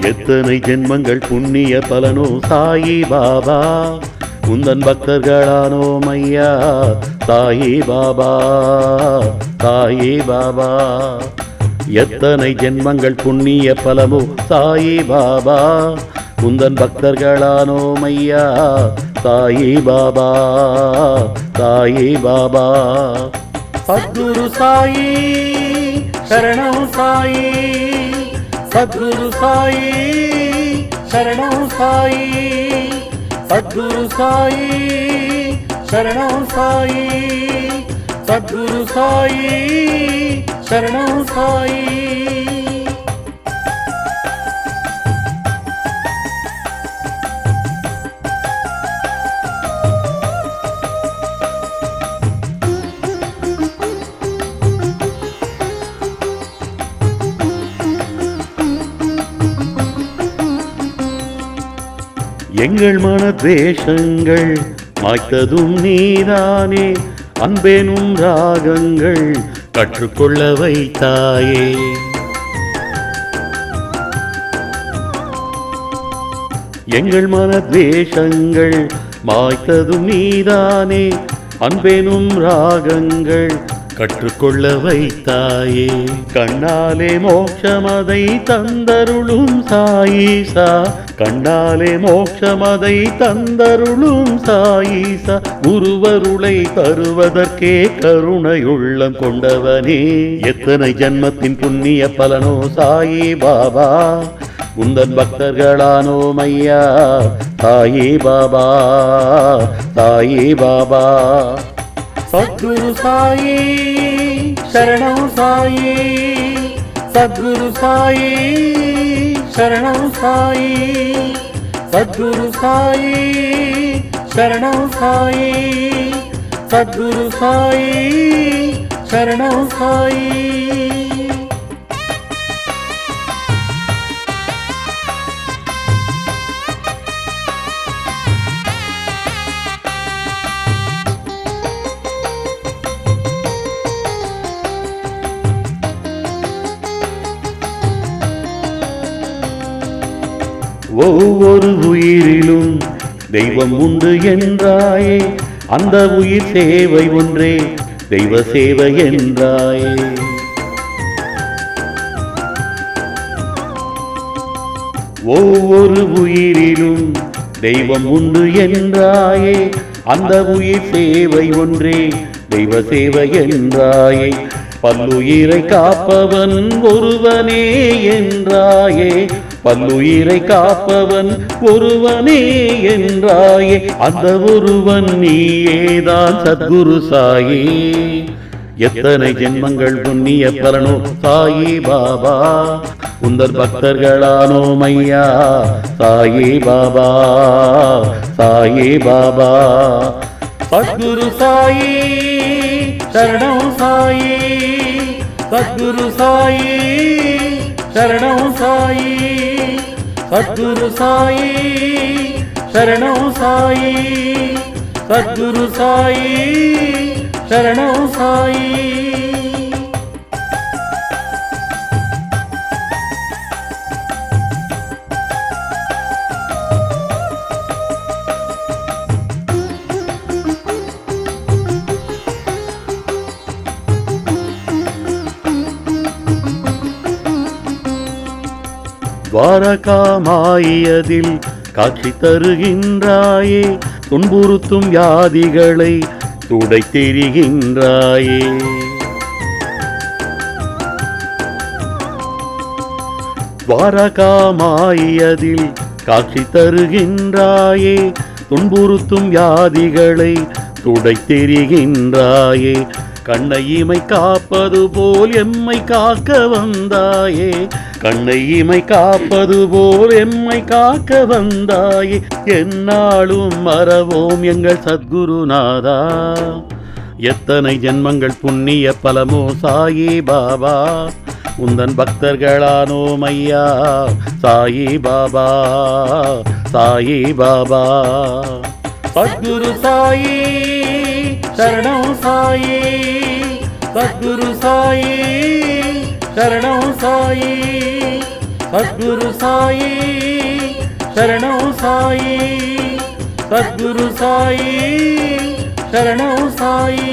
எத்தனை ஜென்மங்கள் புண்ணிய பலனோ சாயி பாபா, உந்தன் பக்தர்களானோம் ஐயா சாயி பாபா, சாயி பாபா. எத்தனை ஜென்மங்கள் புண்ணிய பலமோ சாயி பாபா, உந்தன் பக்தர்களானோம் ஐயா சாயி பாபா, சாயி பாபா. சத்குரு சாயி சரணம் சாயி, சத்குரு சாயி சரணம் சாயி, சத்குரு சாயி சரணம் சாயி, சத்குரு சாயி சரணம் சாயி. எங்கள் மனத்வேஷங்கள் மாய்த்ததும் நீதானே, அன்பேனும் ராகங்கள் கற்றுக்கொள்ள வைத்தாயே. எங்கள் மனத்வேஷங்கள் மாய்த்ததும் நீதானே, அன்பேனும் ராகங்கள் கற்றுக்கொள்ள வைத்தாயே. கண்ணாலே மோட்சமதை தந்தருளும் சாயீசா, கண்ணாலே மோட்சமதை தந்தருளும் சாயீசா. குருவருளை தருவதற்கே கருணையுள்ளம் கொண்டவனே, எத்தனை ஜன்மத்தின் புண்ணிய பலனோ சாயி பாபா, உந்தன் பக்தர்களானோம் ஐயா சாயி பாபா, சாயி பாபா. சத்குரு சாயி சரணம் சாயி, சத்குரு சாயி சரணம் சாயி, சத்குரு சாயி சரணம் சாயி, சத்குரு சாயி சரணம் சாயி. ஒவ்வொரு உயிரிலும் தெய்வம் உண்டு என்றாயே, அந்த உயிர் சேவை ஒன்றே தெய்வ சேவை என்றாயே. ஒவ்வொரு உயிரிலும் தெய்வம் உண்டு என்றாயே, அந்த உயிர் சேவை ஒன்றே தெய்வ சேவை என்றாயே. பல்லுயிரை காப்பவன் ஒருவனே என்றாயே, பல்லுயிரை காப்பவன் ஒருவனே என்றாயே. அந்த ஒருவன் நீயேதான் சத்குரு சாயி. எத்தனை ஜென்மங்கள் புண்ணிய பலனோ சாயி பாபா, உந்தன் பக்தர்களானோம் ஐயா சாயி பாபா, சாயி பாபா. சத்குரு சாயி சரணம் சாயி, சத்குரு சாயி சரணம் சாயி, சத்குரு சாயி சரணம் சாயி, சத்குரு சாயி சரணம் சாயி. துவாரகாமாயதில் காட்சி தருகின்றாயே, துன்புறுத்தும் வியாதிகளை துடை தெரிகின்றாயே. துவாரகாமாயதில் காட்சி தருகின்றாயே, துன்புறுத்தும் வியாதிகளை துடை தெரிகின்றாயே. கண்ணை இமை காப்பது போல் எம்மை காக்க வந்தாயே, கண்ணை இமை காப்பது போல் எம்மை காக்க வந்தாயே. எந்நாளும் மறவோம் எங்கள் சத்குருநாதா, எத்தனை ஜென்மங்கள் புண்ணிய பலமோ சாயி பாபா, உந்தன் பக்தர்களானோம் ஐயா சாயி பாபா, சாயி பாபா. சத்குரு சாயி சரணம் சாயி, சத்குரு சாயி சரணம் சாயி, சத்குரு சாயி சரணம் சாயி, சத்குரு சாயி சரணம் சாயி.